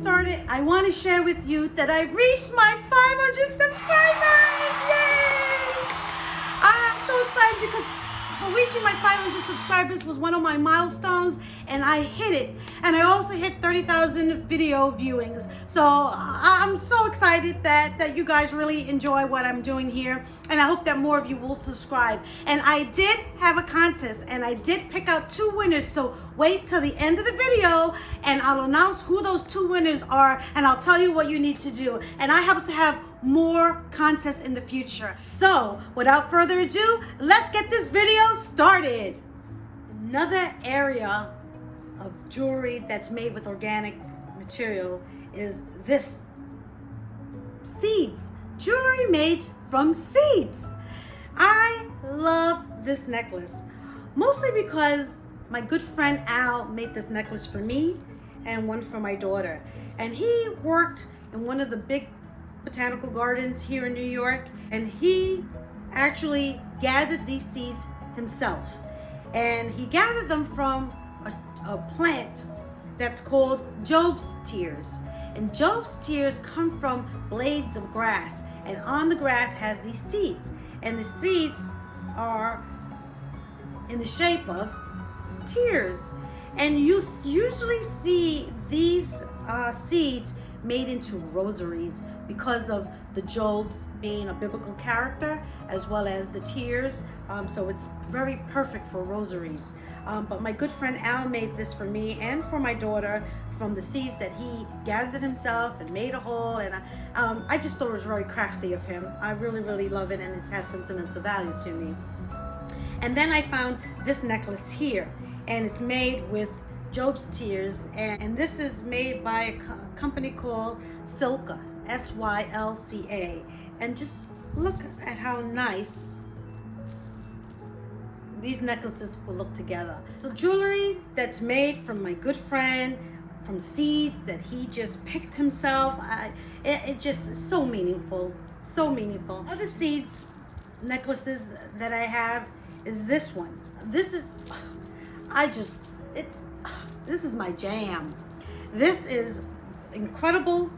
started, I want to share with you that I've reached my 500 subscribers. Yay! I'm so excited because reaching my 500 subscribers was one of my milestones, and I hit it. And I also hit 30,000 video viewings. So I'm so excited that you guys really enjoy what I'm doing here, and I hope that more of you will subscribe. And I did have a contest, and I did pick out 2 winners. So wait till the end of the video, and I'll announce who those 2 winners are, and I'll tell you what you need to do. And I happen to have more contests in the future. So without further ado, let's get this video started. Another area of jewelry that's made with organic material is this seeds. Jewelry made from seeds. I love this necklace, mostly because my good friend Al made this necklace for me and one for my daughter. And he worked in one of the big botanical gardens here in New York, and he actually gathered these seeds himself. And he gathered them from a plant that's called Job's tears. And Job's tears come from blades of grass, and on the grass has these seeds, and the seeds are in the shape of tears. And you usually see these seeds made into rosaries because of the Jobs being a biblical character, as well as the tears. So it's very perfect for rosaries. But my good friend Al made this for me and for my daughter from the seeds that he gathered himself and made a hole. And I just thought it was very crafty of him. I really, really love it, and it has sentimental value to me. And then I found this necklace here, and it's made with Job's tears, and this is made by a company called Sylca, S-Y-L-C-A. And just look at how nice these necklaces will look together. So jewelry that's made from my good friend, from seeds that he just picked himself, it just is so meaningful, so meaningful. Other seeds necklaces that I have is this one. This is, this is my jam. This is incredible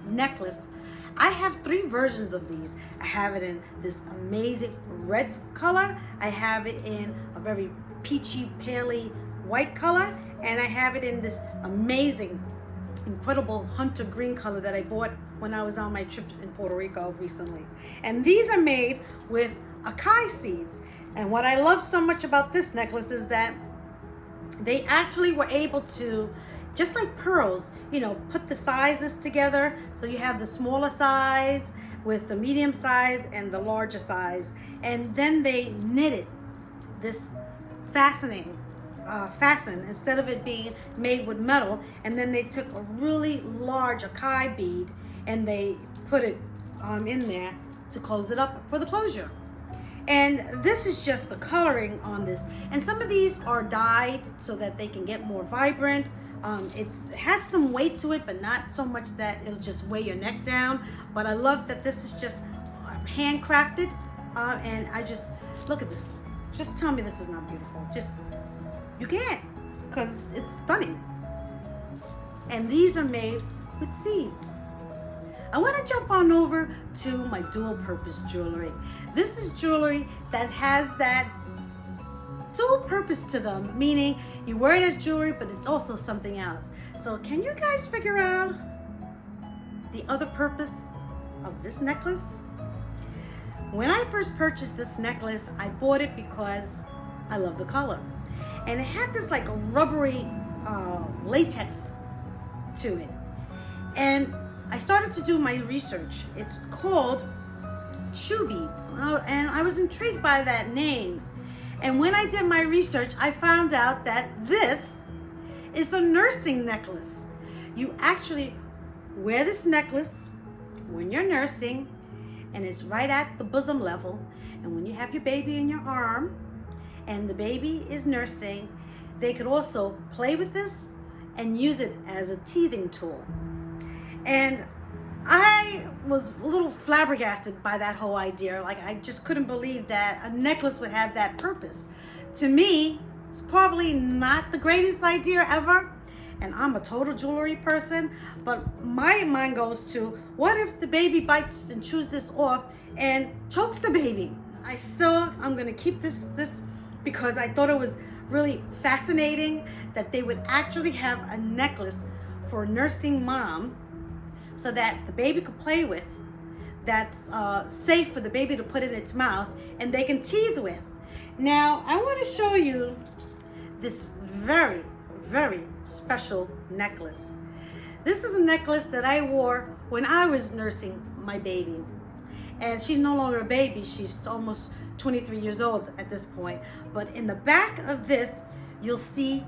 necklace. I have 3 versions of these. I have it in this amazing red color. I have it in a very peachy, paley white color. And I have it in this amazing, incredible hunter green color that I bought when I was on my trip in Puerto Rico recently. And these are made with acai seeds. And what I love so much about this necklace is that they actually were able to, just like pearls, you know, put the sizes together. So you have the smaller size with the medium size and the larger size. And then they knitted this fasten instead of it being made with metal. And then they took a really large acai bead and they put it in there to close it up for the closure. And this is just the coloring on this. And some of these are dyed so that they can get more vibrant. It has some weight to it, but not so much that it'll just weigh your neck down. But I love that this is just handcrafted. And I just, look at this. Just tell me this is not beautiful. Just, you can't, because it's stunning. And these are made with seeds. I want to jump on over to my dual purpose jewelry. This is jewelry that has that dual purpose to them, meaning you wear it as jewelry, but it's also something else. So can you guys figure out the other purpose of this necklace? When I first purchased this necklace, I bought it because I love the color. And it had this like rubbery latex to it. And I started to do my research. It's called shoe beads, and I was intrigued by that name. And when I did my research, I found out that this is a nursing necklace. You actually wear this necklace when you're nursing, and it's right at the bosom level. And when you have your baby in your arm and the baby is nursing, they could also play with this and use it as a teething tool. And I was a little flabbergasted by that whole idea. Like, I just couldn't believe that a necklace would have that purpose. To me, it's probably not the greatest idea ever. and I'm a total jewelry person, but my mind goes to, what if the baby bites and chews this off and chokes the baby? I'm gonna keep this because I thought it was really fascinating that they would actually have a necklace for a nursing mom so that the baby could play with, that's safe for the baby to put in its mouth and they can teeth with. Now, I want to show you this very, very special necklace. This is a necklace that I wore when I was nursing my baby. And she's no longer a baby, she's almost 23 years old at this point. But in the back of this, you'll see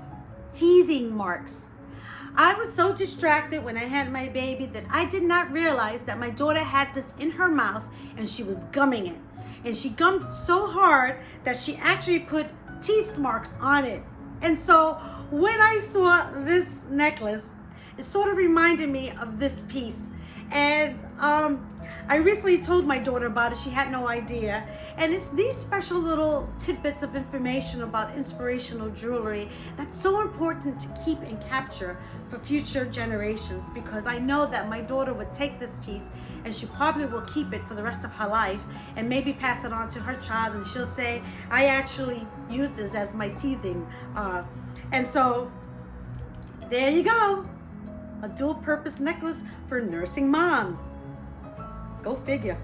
teething marks. I was so distracted when I had my baby that I did not realize that my daughter had this in her mouth and she was gumming it. And she gummed so hard that she actually put teeth marks on it. And so when I saw this necklace, it sort of reminded me of this piece. And I recently told my daughter about it. She had no idea. And it's these special little tidbits of information about inspirational jewelry that's so important to keep and capture for future generations, because I know that my daughter would take this piece and she probably will keep it for the rest of her life and maybe pass it on to her child, and she'll say, I actually use this as my teething. And so there you go. A dual purpose necklace for nursing moms. Go figure.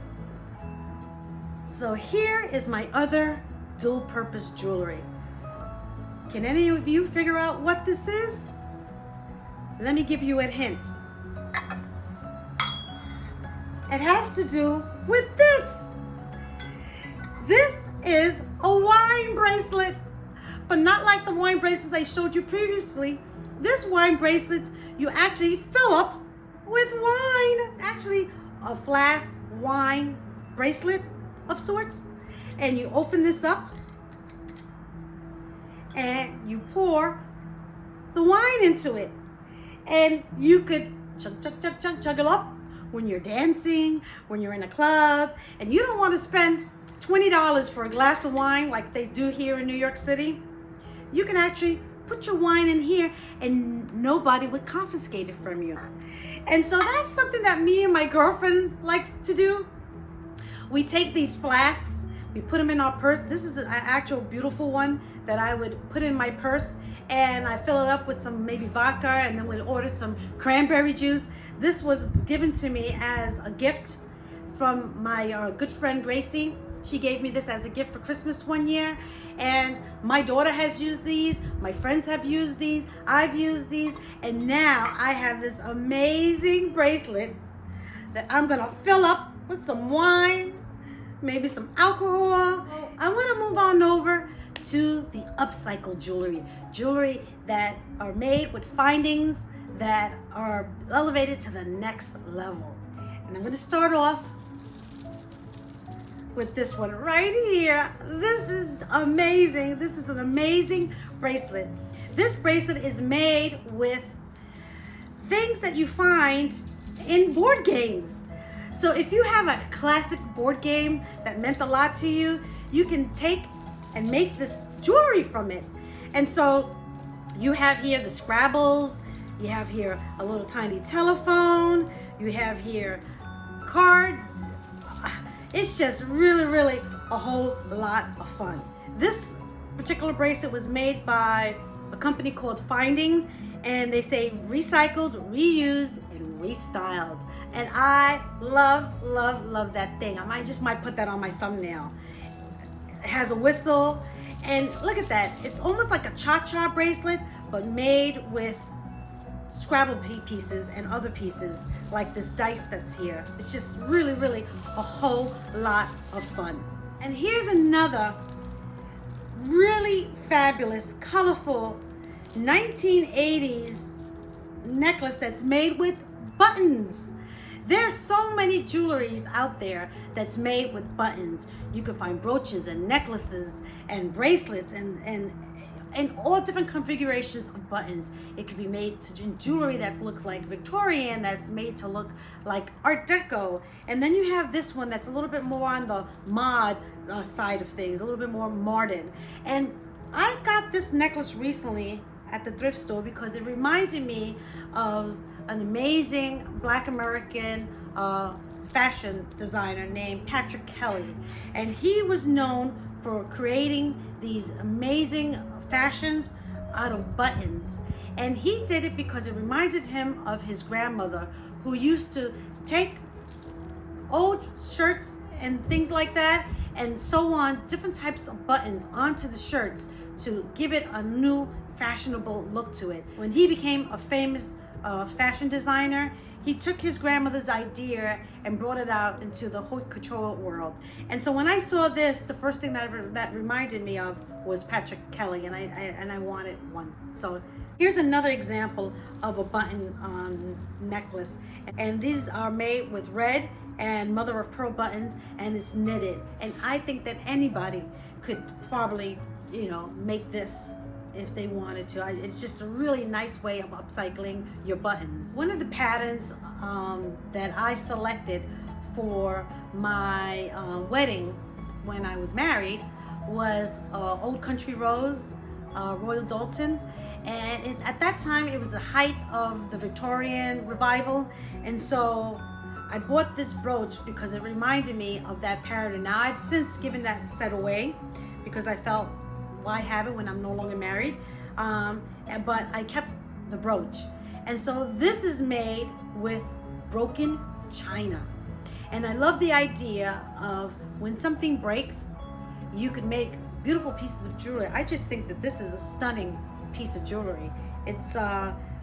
So here is my other dual purpose jewelry. Can any of you figure out what this is? Let me give you a hint. It has to do with this. This is a wine bracelet, but not like the wine bracelets I showed you previously. This wine bracelet, you actually fill up with wine. It's actually a flask wine bracelet of sorts. And you open this up and you pour the wine into it. And you could chug it up when you're dancing, when you're in a club, and you don't want to spend $20 for a glass of wine like they do here in New York City. You can actually put your wine in here and nobody would confiscate it from you. And so that's something that me and my girlfriend likes to do. We take these flasks, we put them in our purse. This is an actual beautiful one that I would put in my purse, and I fill it up with some maybe vodka, and then we'd order some cranberry juice. This was given to me as a gift from my good friend Gracie. She gave me this as a gift for Christmas one year, and my daughter has used these, my friends have used these, I've used these, and now I have this amazing bracelet that I'm gonna fill up with some wine, maybe some alcohol. I wanna move on over to the upcycled jewelry that are made with findings that are elevated to the next level. And I'm gonna start off with this one right here. This is amazing. This is an amazing bracelet. This bracelet is made with things that you find in board games. So if you have a classic board game that meant a lot to you, you can take and make this jewelry from it. And so you have here the Scrabbles, you have here a little tiny telephone, you have here card. It's just really, really a whole lot of fun. This particular bracelet was made by a company called Findings, and they say recycled, reused, and restyled. And I love, love, love that thing. I might put that on my thumbnail. It has a whistle, and look at that. It's almost like a cha-cha bracelet, but made with Scrabble pieces and other pieces like this dice that's here. It's just really, really a whole lot of fun. And here's another really fabulous, colorful 1980s necklace that's made with buttons. There's so many jewelries out there that's made with buttons. You can find brooches and necklaces and bracelets and all different configurations of buttons. It can be made to jewelry that looks like Victorian, that's made to look like Art Deco. And then you have this one that's a little bit more on the mod side of things, a little bit more modern. And I got this necklace recently at the thrift store because it reminded me of an amazing Black American fashion designer named Patrick Kelly. And he was known for creating these amazing fashions out of buttons. And he did it because it reminded him of his grandmother, who used to take old shirts and things like that and sew on different types of buttons onto the shirts to give it a new fashionable look to it. When he became a famous fashion designer, he took his grandmother's idea and brought it out into the haute couture world. And so when I saw this, the first thing that reminded me of was Patrick Kelly, and I wanted one. So here's another example of a button necklace, and these are made with red and mother of pearl buttons, and it's knitted. And I think that anybody could probably, make this if they wanted to. It's just a really nice way of upcycling your buttons. One of the patterns that I selected for my wedding when I was married was Old Country Rose, Royal Doulton. And at that time, it was the height of the Victorian revival. And so I bought this brooch because it reminded me of that pattern. Now I've since given that set away because I felt, why have it when I'm no longer married? But I kept the brooch. And so this is made with broken china. And I love the idea of when something breaks, you could make beautiful pieces of jewelry. I just think that this is a stunning piece of jewelry. It's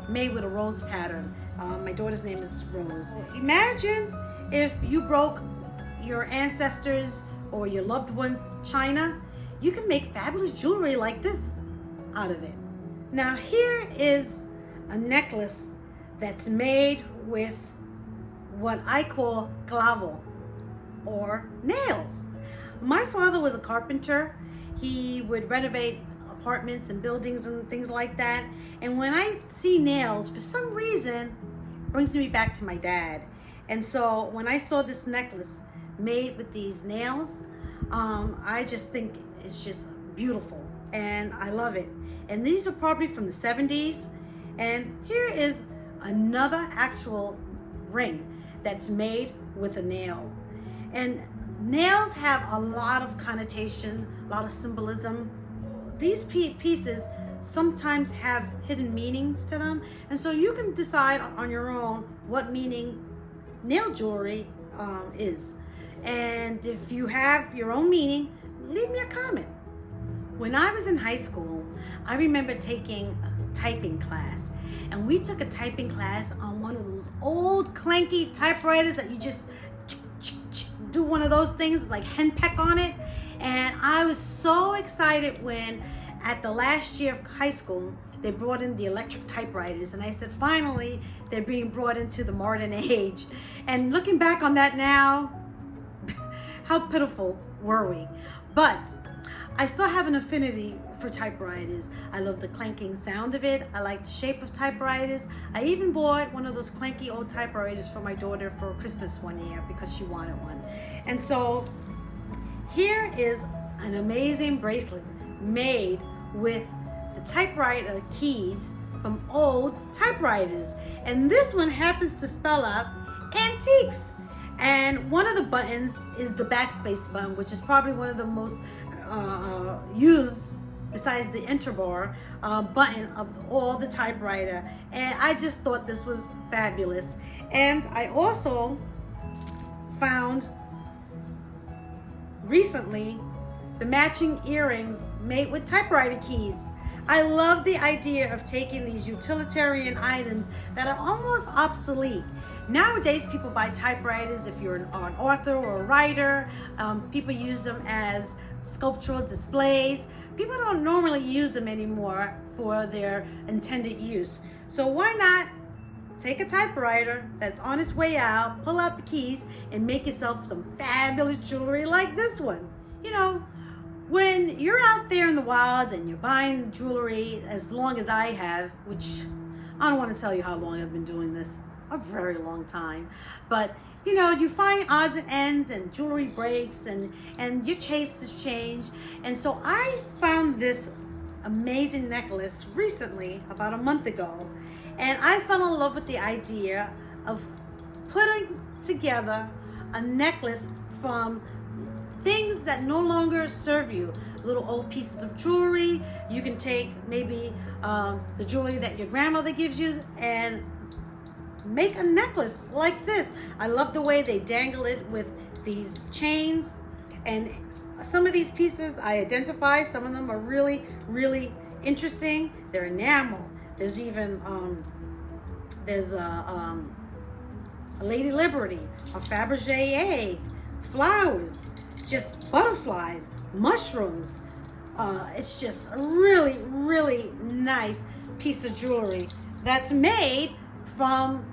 made with a rose pattern. My daughter's name is Rose. Imagine if you broke your ancestors or your loved ones' china. You can make fabulous jewelry like this out of it. Now here is a necklace that's made with what I call clavo, or nails. My father was a carpenter. He would renovate apartments and buildings and things like that. And when I see nails, for some reason, it brings me back to my dad. And so when I saw this necklace made with these nails, I just think it's just beautiful and I love it. And these are probably from the 70s. And here is another actual ring that's made with a nail. And nails have a lot of connotation, a lot of symbolism. These pieces sometimes have hidden meanings to them. And so you can decide on your own what meaning nail jewelry is. And if you have your own meaning, leave me a comment. When I was in high school, I remember taking a typing class. And we took a typing class on one of those old clanky typewriters that you just do one of those things like henpeck on it. And I was so excited when at the last year of high school, they brought in the electric typewriters. And I said, finally, they're being brought into the modern age. And looking back on that now, how pitiful were we? But I still have an affinity for typewriters. I love the clanking sound of it. I like the shape of typewriters. I even bought one of those clanky old typewriters for my daughter for Christmas one year because she wanted one. And so here is an amazing bracelet made with the typewriter keys from old typewriters. And this one happens to spell out antiques. And one of the buttons is the backspace button, which is probably one of the most used, besides the enter bar, button of all the typewriter. And I just thought this was fabulous. And I also found recently the matching earrings made with typewriter keys. I love the idea of taking these utilitarian items that are almost obsolete. Nowadays, people buy typewriters if you're an author or a writer. People use them as sculptural displays. People don't normally use them anymore for their intended use. So why not take a typewriter that's on its way out, pull out the keys, and make yourself some fabulous jewelry like this one. You know, when you're out there in the wild and you're buying jewelry as long as I have, which I don't want to tell you how long I've been doing this, a very long time, but you know, you find odds and ends and jewelry breaks and your tastes change. And so I found this amazing necklace recently, about a month ago, and I fell in love with the idea of putting together a necklace from things that no longer serve you. Little old pieces of jewelry. You can take maybe the jewelry that your grandmother gives you and make a necklace like this. I love the way they dangle it with these chains, and some of these pieces I identify. Some of them are really, really interesting. They're enamel. There's even a Lady Liberty, a Fabergé egg, flowers, just butterflies, mushrooms. It's just a really, really nice piece of jewelry that's made from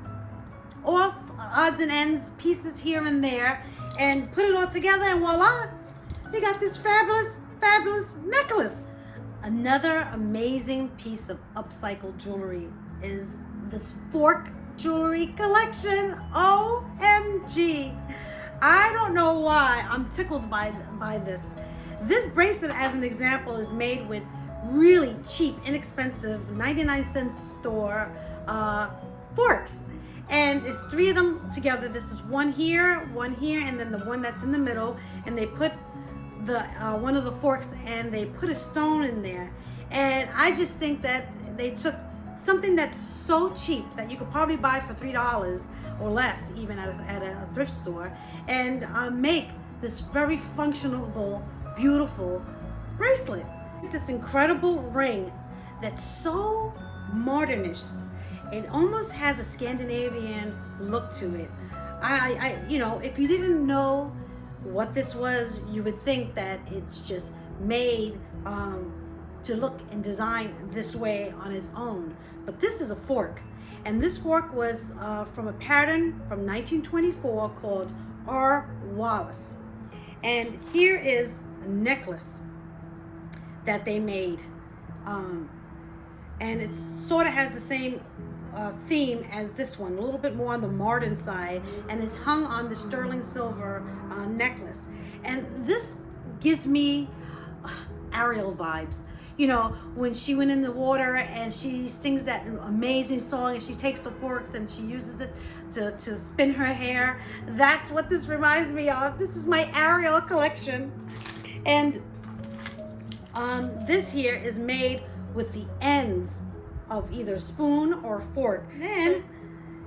all odds and ends, pieces here and there, and put it all together, and voila, you got this fabulous, fabulous necklace. Another amazing piece of upcycled jewelry is this fork jewelry collection. OMG. I don't know why I'm tickled by this. This bracelet, as an example, is made with really cheap, inexpensive, 99-cent store forks. And it's 3 of them together. This is one here, and then the one that's in the middle. And they put the one of the forks and they put a stone in there. And I just think that they took something that's so cheap that you could probably buy for $3 or less, even at a thrift store, and make this very functional, beautiful bracelet. It's this incredible ring that's so modernish. It almost has a Scandinavian look to it. You know, if you didn't know what this was, you would think that it's just made to look and design this way on its own. But this is a fork, and this fork was from a pattern from 1924 called R. Wallace. And here is a necklace that they made, and it sort of has the same theme as this one, a little bit more on the modern side, and it's hung on the sterling silver necklace. And this gives me Ariel vibes. You know, when she went in the water and she sings that amazing song, and she takes the forks and she uses it to spin her hair. That's what this reminds me of. This is my Ariel collection. And this here is made with the ends of either a spoon or a fork. Then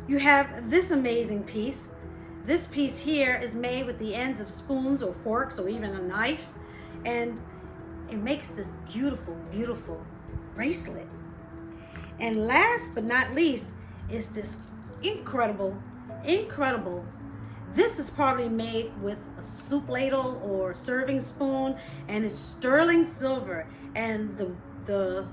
you have this amazing piece. This piece here is made with the ends of spoons or forks or even a knife, and it makes this beautiful, beautiful bracelet. And last but not least is this incredible, this is probably made with a soup ladle or serving spoon, and it's sterling silver, and the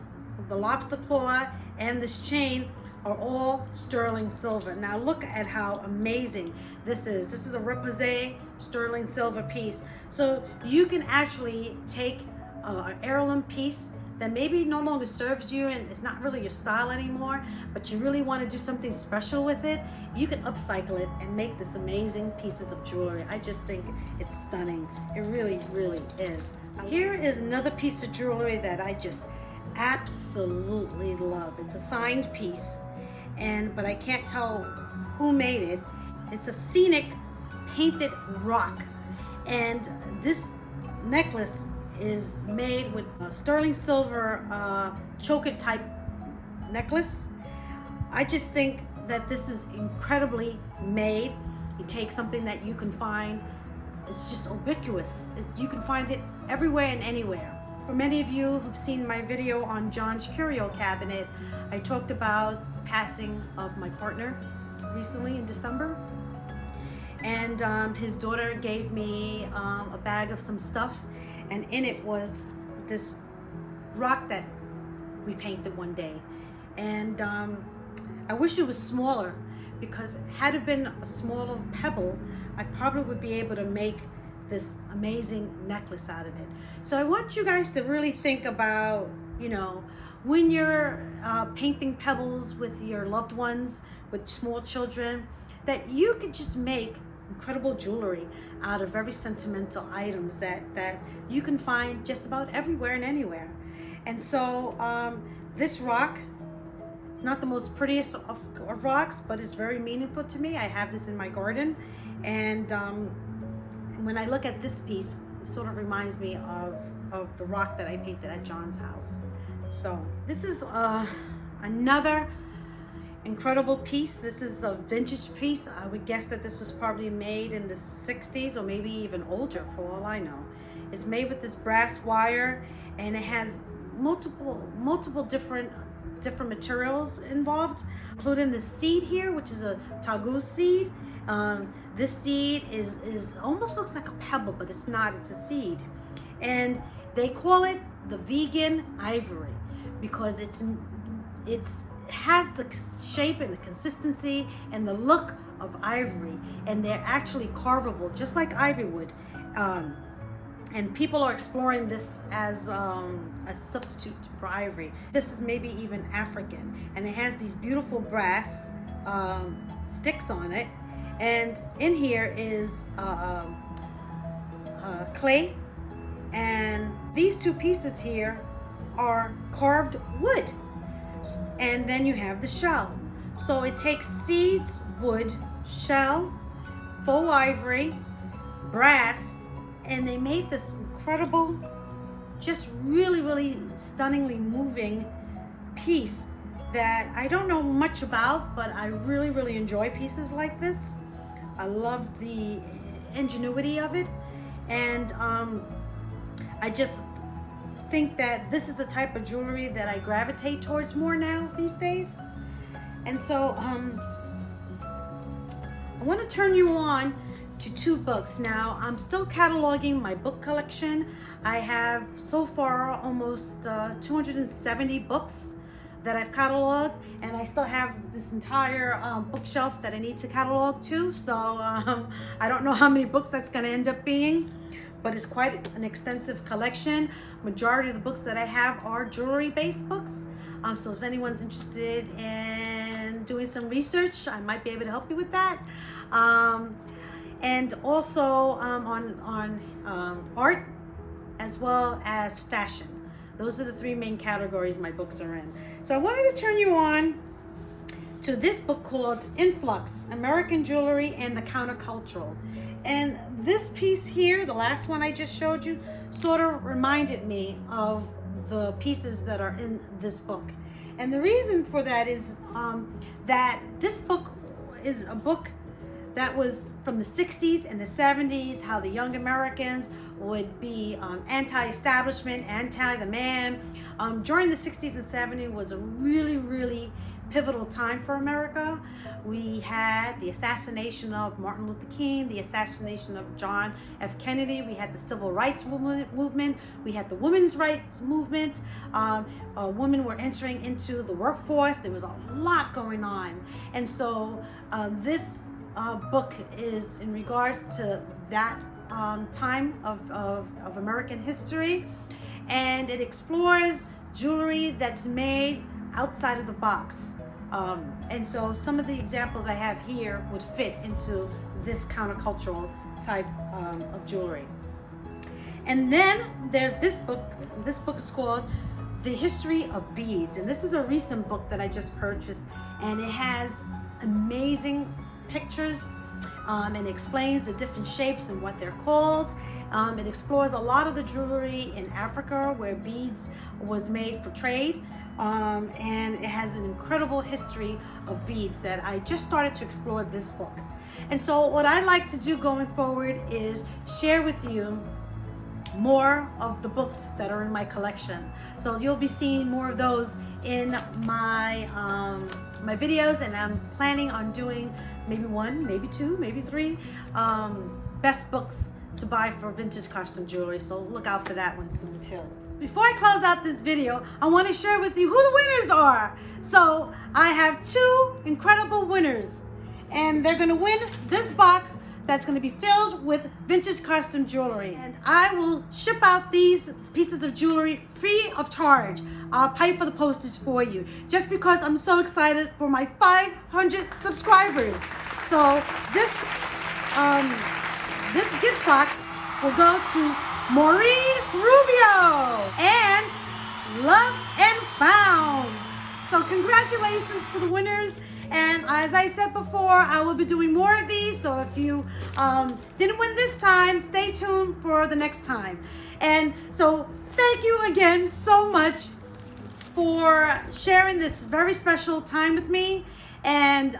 lobster claw and this chain are all sterling silver. Now look at how amazing this is. This is a repoussé sterling silver piece. So you can actually take an heirloom piece that maybe no longer serves you and it's not really your style anymore, but you really want to do something special with it. You can upcycle it and make this amazing pieces of jewelry. I just think it's stunning. It really, really is. Here is another piece of jewelry that I just absolutely love. It's a signed piece, but I can't tell who made it. It's a scenic painted rock, and this necklace is made with a sterling silver choker type necklace. I just think that this is incredibly made. You take something that you can find, it's just ubiquitous. You can find it everywhere and anywhere. For many of you who've seen my video on John's curio cabinet, I talked about the passing of my partner recently in December. And his daughter gave me a bag of some stuff, and in it was this rock that we painted one day. And I wish it was smaller, because had it been a smaller pebble, I probably would be able to make this amazing necklace out of it. So I want you guys to really think about, you know, when you're painting pebbles with your loved ones, with small children, that you could just make incredible jewelry out of very sentimental items that you can find just about everywhere and anywhere. And so this rock, it's not the most prettiest of rocks, but it's very meaningful to me. I have this in my garden, and when I look at this piece, it sort of reminds me of the rock that I painted at John's house. So this is another incredible piece. This is a vintage piece. I would guess that this was probably made in the 60s or maybe even older, for all I know. It's made with this brass wire, and it has multiple different materials involved, including the seed here, which is a tagu seed. This seed is almost looks like a pebble, but it's not. It's a seed, and they call it the vegan ivory because it has the shape and the consistency and the look of ivory, and they're actually carvable just like ivory wood. And people are exploring this as a substitute for ivory. This is maybe even African, and it has these beautiful brass sticks on it. And in here is clay, and these two pieces here are carved wood. And then you have the shell. So it takes seeds, wood, shell, faux ivory, brass, and they made this incredible, just really stunningly moving piece that I don't know much about, but I really enjoy pieces like this. I love the ingenuity of it, and I just think that this is the type of jewelry that I gravitate towards more now these days. And so I want to turn you on to two books. Now, I'm still cataloging my book collection. I have so far almost 270 books that I've cataloged, and I still have this entire bookshelf that I need to catalog too. So I don't know how many books that's going to end up being, but it's quite an extensive collection. Majority of the books that I have are jewelry-based books. So if anyone's interested in doing some research, I might be able to help you with that. And also on art as well as fashion. Those are the three main categories my books are in. So I wanted to turn you on to this book called Influx, American Jewelry and the Countercultural. And this piece here, the last one I just showed you, sort of reminded me of the pieces that are in this book. And the reason for that is that this book is a book that was from the 60s and the 70s, how the young Americans would be anti-establishment, anti the man. During the 60s and 70s was a really pivotal time for America. We had the assassination of Martin Luther King, the assassination of John F. Kennedy. We had the civil rights movement. We had the women's rights movement. Women were entering into the workforce. There was a lot going on. And so this book is in regards to that time of American history, and it explores jewelry that's made outside of the box. And so some of the examples I have here would fit into this countercultural type of jewelry. And then there's this book. This book is called The History of Beads, and this is a recent book that I just purchased, and it has amazing pictures and explains the different shapes and what they're called. It explores a lot of the jewelry in Africa where beads was made for trade, and it has an incredible history of beads that I just started to explore this book. And so what I like to do going forward is share with you more of the books that are in my collection. So you'll be seeing more of those in my my videos, and I'm planning on doing maybe one, maybe two, maybe three best books to buy for vintage costume jewelry. So look out for that one soon too. Before I close out this video, I want to share with you who the winners are. So I have two incredible winners, and they're going to win this box that's going to be filled with vintage costume jewelry. And I will ship out these pieces of jewelry free of charge. I'll pay for the postage for you, just because I'm so excited for my 500 subscribers. So this gift box will go to Maureen Rubio and Love congratulations to the winners. And as I said before, I will be doing more of these. So if you didn't win this time, stay tuned for the next time. And so thank you again so much for sharing this very special time with me. And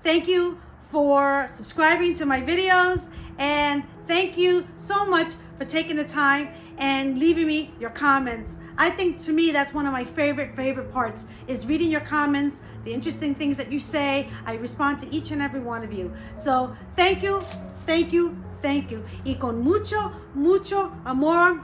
thank you for subscribing to my videos. And thank you so much for taking the time and leaving me your comments. I think to me that's one of my favorite parts is reading your comments, the interesting things that you say. I respond to each and every one of you. So thank you, thank you, thank you. Y con mucho, mucho amor.